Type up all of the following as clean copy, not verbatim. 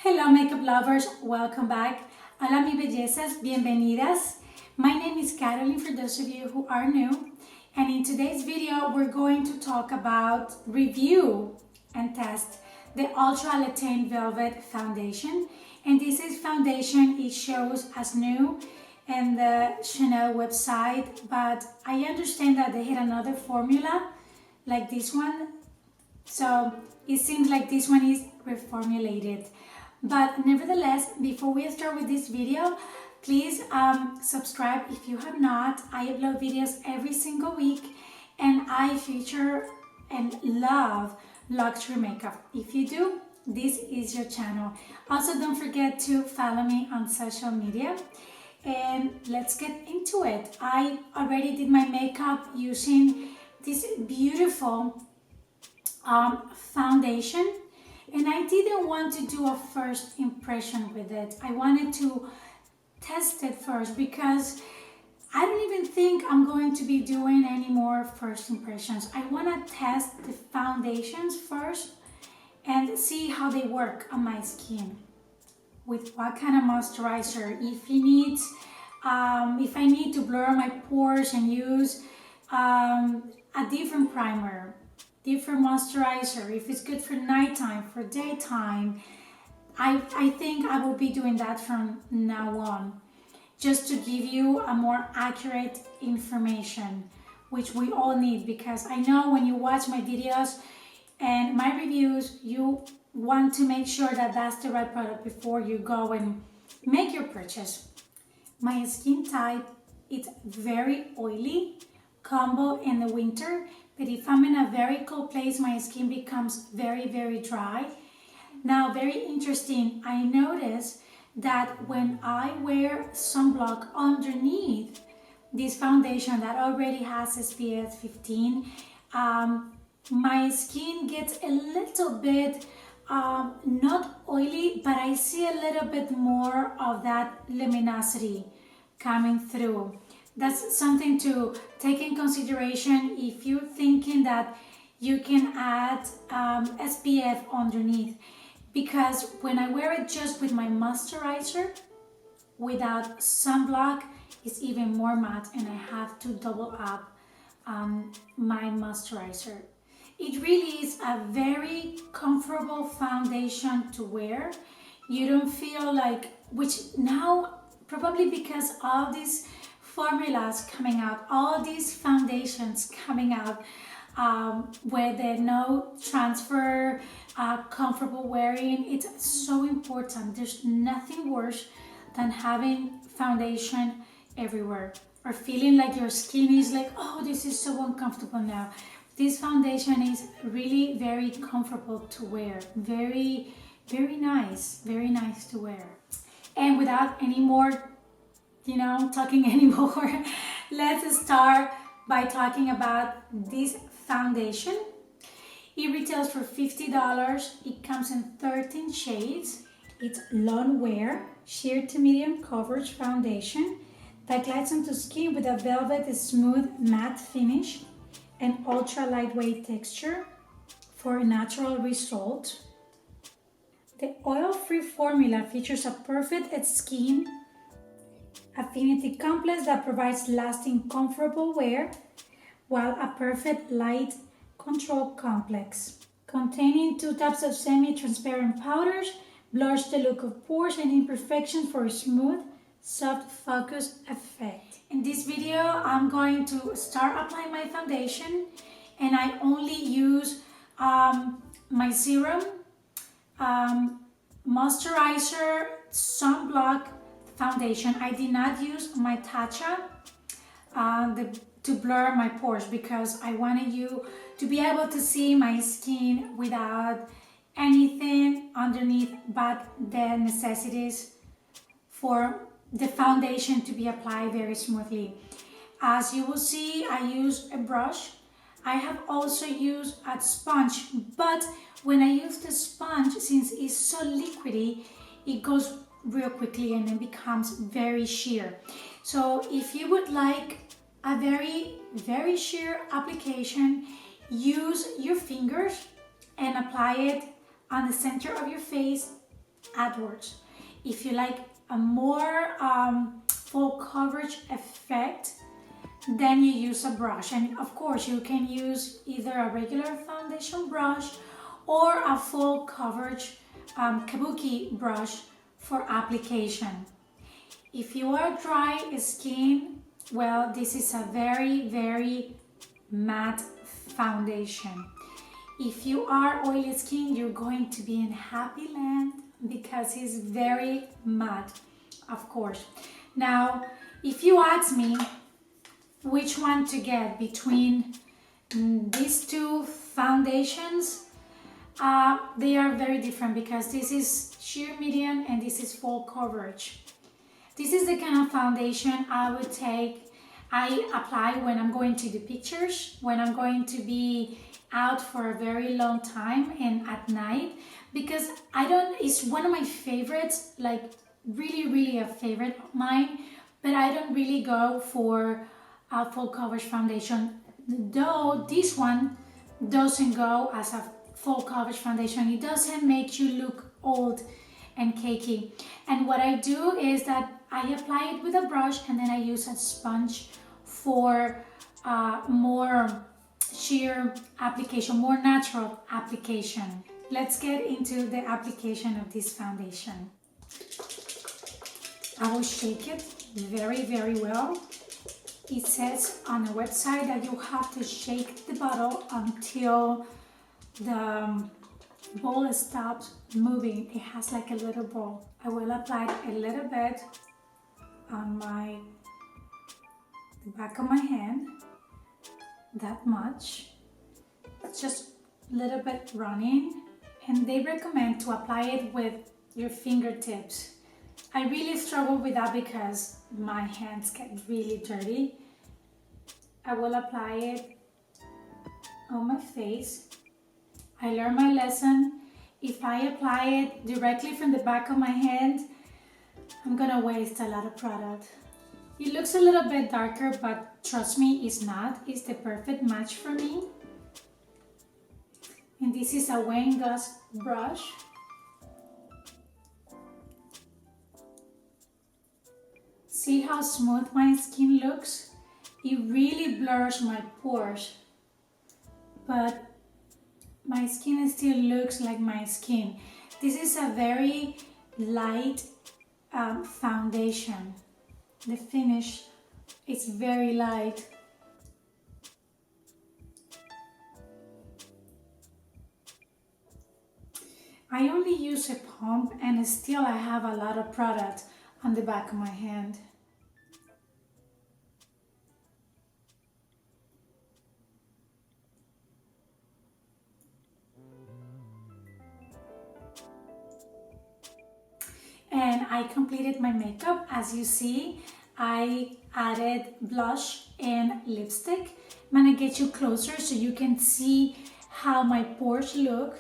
Hello makeup lovers, welcome back. Hola mi bellezas, bienvenidas. My name is Carolyn for those of you who are new. And in today's video, we're going to talk about review and test the Ultra Le Teint Velvet foundation. And this is foundation, it shows as new in the Chanel website, but I understand that they had another formula like this one. So it seems like this one is reformulated. But nevertheless, before we start with this video, please subscribe if you have not. I upload videos every single week and I feature and love luxury makeup. If you do, this is your channel. Also, don't forget to follow me on social media. And let's get into it. I already did my makeup using this beautiful foundation. And I didn't want to do a first impression with it. I wanted to test it first because I don't even think I'm going to be doing any more first impressions. I want to test the foundations first and see how they work on my skin. With what kind of moisturizer. If I need to blur my pores and use a different primer, different moisturizer, if it's good for nighttime, for daytime. I think I will be doing that from now on, just to give you a more accurate information, which we all need, because I know when you watch my videos and my reviews, you want to make sure that that's the right product before you go and make your purchase. My skin type is very oily, combo in the winter. But if I'm in a very cold place, my skin becomes very, very dry. Now, very interesting, I notice that when I wear sunblock underneath this foundation that already has SPF 15, my skin gets a little bit, not oily, but I see a little bit more of that luminosity coming through. That's something to take in consideration if you're thinking that you can add SPF underneath, because when I wear it just with my moisturizer without sunblock, it's even more matte and I have to double up my moisturizer. It really is a very comfortable foundation to wear. You don't feel like, which now probably because all these formulas coming out, all these foundations coming out where there's no transfer, comfortable wearing, it's so important. There's nothing worse than having foundation everywhere or feeling like your skin is like, oh, this is so uncomfortable now. This foundation is really very comfortable to wear, very, very nice to wear. And without any more talking anymore, let's start by talking about this foundation. It retails for $50. It comes in 13 shades. It's long wear, sheer to medium coverage foundation that glides onto skin with a velvet smooth matte finish and ultra lightweight texture for a natural result. The oil-free formula features a perfect skin affinity complex that provides lasting comfortable wear, while a perfect light control complex containing 2 types of semi-transparent powders blurs the look of pores and imperfections for a smooth, soft focus effect. In this video, I'm going to start applying my foundation, and I only use my serum, moisturizer, sunblock, foundation. I did not use my Tatcha to blur my pores because I wanted you to be able to see my skin without anything underneath but the necessities for the foundation to be applied very smoothly. As you will see, I use a brush. I have also used a sponge, but when I use the sponge, since it's so liquidy, it goes real quickly and then becomes very sheer. So if you would like a very, very sheer application, use your fingers and apply it on the center of your face outwards. If you like a more full coverage effect, then you use a brush. And of course, you can use either a regular foundation brush or a full coverage kabuki brush for application. If you are dry skin, well, this is a very, very matte foundation. If you are oily skin, you're going to be in happy land because it's very matte, of course. Now, if you ask me which one to get between these two foundations, they are very different because this is sheer medium and this is full coverage. This is the kind of foundation I would take, I apply when I'm going to do pictures, when I'm going to be out for a very long time and at night, because it's one of my favorites, like really a favorite of mine, but I don't really go for a full coverage foundation. Though this one doesn't go as a full coverage foundation, it doesn't make you look old and cakey. And what I do is that I apply it with a brush and then I use a sponge for more sheer application, more natural application. Let's get into the application of this foundation. I will shake it very well. It says on the website that you have to shake the bottle until the ball stops moving. It has like a little ball. I will apply a little bit on the back of my hand, that much. It's just a little bit running, and they recommend to apply it with your fingertips. I really struggle with that because my hands get really dirty. I will apply it on my face. I learned my lesson. If I apply it directly from the back of my hand, I'm gonna waste a lot of product. It looks a little bit darker, but trust me, it's not. It's the perfect match for me. And this is a Wayne Goss brush. See how smooth my skin looks? It really blurs my pores, but my skin still looks like my skin. This is a very light foundation. The finish is very light. I only use a pump and still I have a lot of product on the back of my hand. And I completed my makeup. As you see, I added blush and lipstick. I'm gonna get you closer so you can see how my pores look.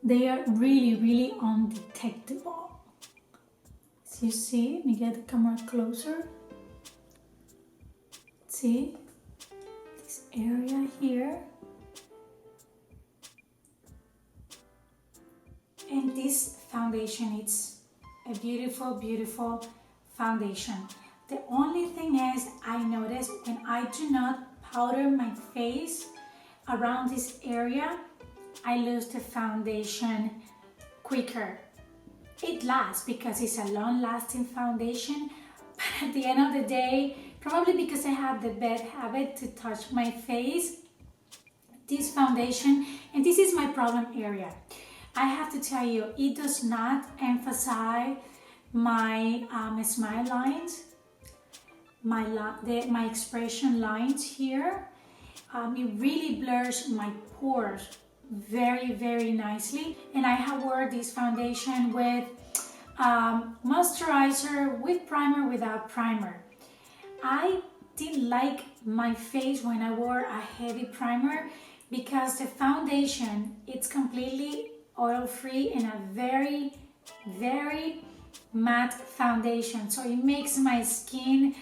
They are really undetectable. As you see, let me get the camera closer. See this area here. And this foundation, it's a beautiful foundation. The only thing is, I notice when I do not powder my face around this area, I lose the foundation quicker. It lasts because it's a long-lasting foundation, but at the end of the day, probably because I have the bad habit to touch my face, this foundation, and this is my problem area. I have to tell you, it does not emphasize my smile lines, my expression lines here. It really blurs my pores very nicely. And I have worn this foundation with moisturizer, with primer, without primer. I didn't like my face when I wore a heavy primer because the foundation, it's completely oil-free and a very matte foundation, so it makes my skin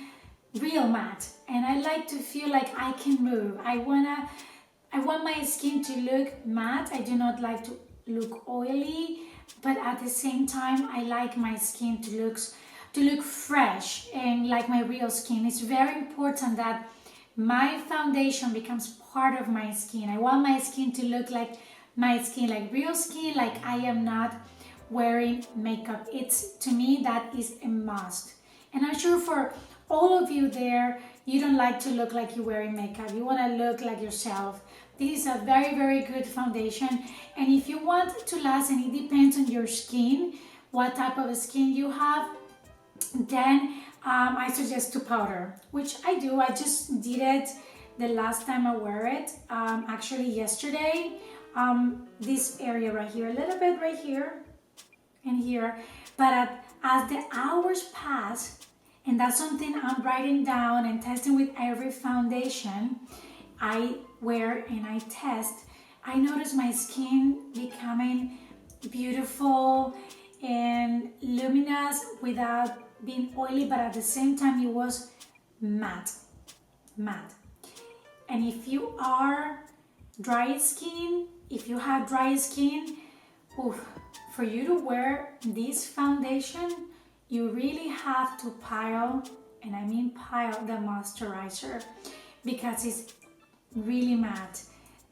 real matte, and I like to feel like I can move. I want my skin to look matte. I do not like to look oily, but at the same time I like my skin to look fresh and like my real skin. It's very important that my foundation becomes part of my skin. I want my skin to look like my skin, like real skin, like I am not wearing makeup. It's, to me, that is a must. And I'm sure for all of you there, you don't like to look like you're wearing makeup. You want to look like yourself. This is a very, very good foundation. And if you want it to last, and it depends on your skin, what type of skin you have, then I suggest to powder, which I do. I just did it the last time I wear it, actually yesterday. This area right here, a little bit right here and here. But as the hours pass, and that's something I'm writing down and testing with every foundation I wear and I test, I notice my skin becoming beautiful and luminous without being oily, but at the same time it was matte. And if you are dry skin, if you have dry skin, oof, for you to wear this foundation, you really have to pile, and I mean pile, the moisturizer, because it's really matte.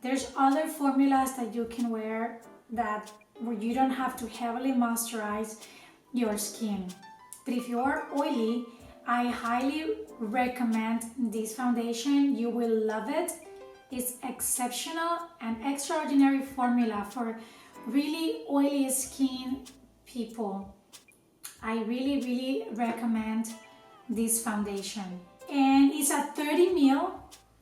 There's other formulas that you can wear that where you don't have to heavily moisturize your skin. But if you are oily, I highly recommend this foundation. You will love it. It's exceptional and extraordinary formula for really oily skin people. I really, really recommend this foundation. And it's a 30 ml,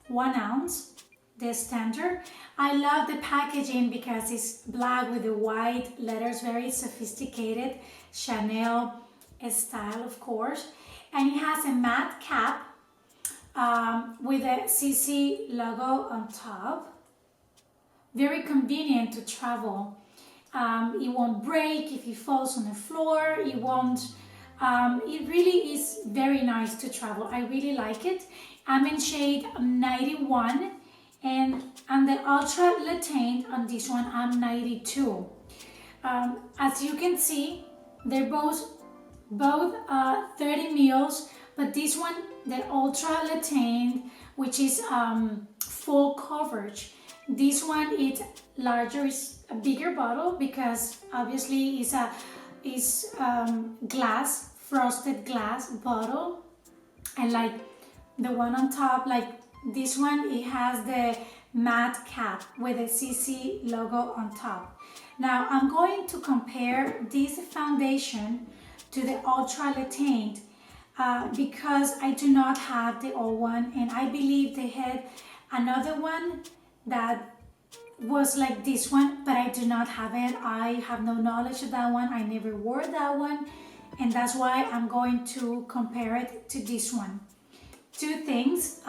1 ounce, the standard. I love the packaging because it's black with the white letters, very sophisticated, Chanel style, of course. And it has a matte cap with a CC logo on top. Very convenient to travel. It won't break if it falls on the floor. It won't. It really is very nice to travel. I really like it. I'm in shade 91, and on the Ultra Le Teint on this one I'm 92. As you can see, they're both 30 mils, but this one, the Ultra Le Teint, which is full coverage. This one is larger, is a bigger bottle because obviously it's glass, frosted glass bottle, and like the one on top, like this one, it has the matte cap with a CC logo on top. Now I'm going to compare this foundation to the Ultra Le Teint because I do not have the old one, and I believe they had another one that was like this one, but I do not have it. I have no knowledge of that one. I never wore that one, and that's why I'm going to compare it to this one. Two things.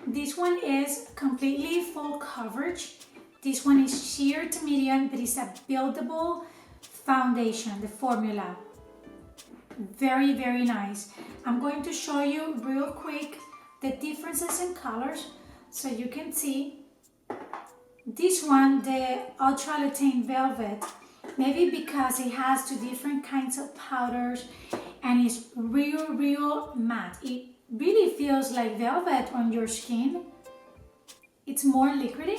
This one is completely full coverage. This one is sheer to medium, but it's a buildable foundation, the formula. Very, very nice. I'm going to show you real quick the differences in colors so you can see. This one, the Ultra Le Teint Velvet, maybe because it has two different kinds of powders and it's real matte. It really feels like velvet on your skin. It's more liquidy,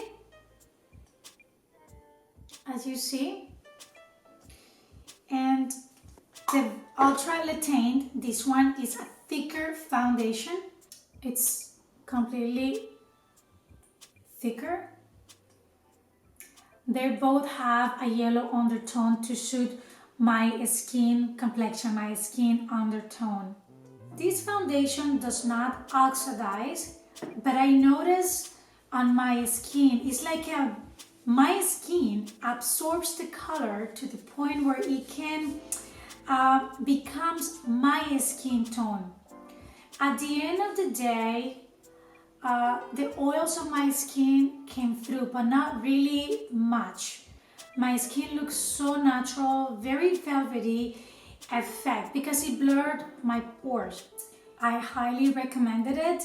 as you see. And the Ultra Le Teint, this one is a thicker foundation. It's completely thicker. They both have a yellow undertone to suit my skin complexion, my skin undertone. This foundation does not oxidize, but I notice on my skin, it's like my skin absorbs the color to the point where it can becomes my skin tone. At the end of the day, the oils of my skin came through, but not really much. My skin looks so natural, very velvety effect because it blurred my pores. I highly recommended it,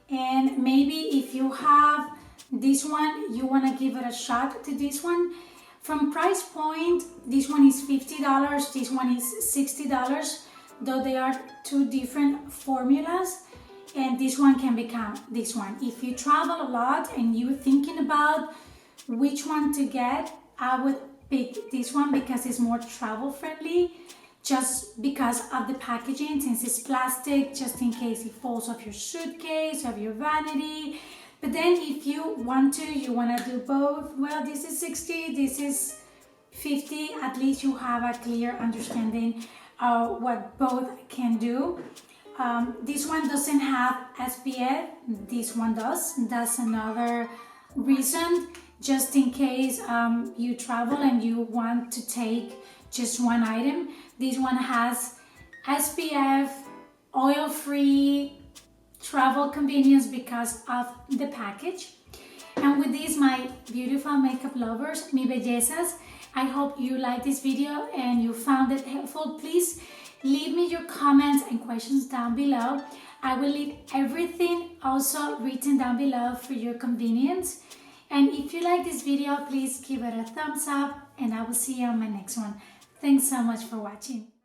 and maybe if you have this one, you want to give it a shot to this one. From price point, this one is $50, this one is $60, though they are two different formulas, and this one can become this one. If you travel a lot and you're thinking about which one to get, I would pick this one because it's more travel friendly, just because of the packaging, since it's plastic, just in case it falls off your suitcase, off your vanity. But then if you want to do both, well, this is 60, this is 50, at least you have a clear understanding of what both can do. This one doesn't have SPF, this one does. That's another reason, just in case you travel and you want to take just one item. This one has SPF, oil-free, travel convenience because of the package. And with this, my beautiful makeup lovers, mi bellezas, I hope you liked this video and you found it helpful. Please leave me your comments and questions down below. I will leave everything also written down below for your convenience. And if you like this video, please give it a thumbs up and I will see you on my next one. Thanks so much for watching.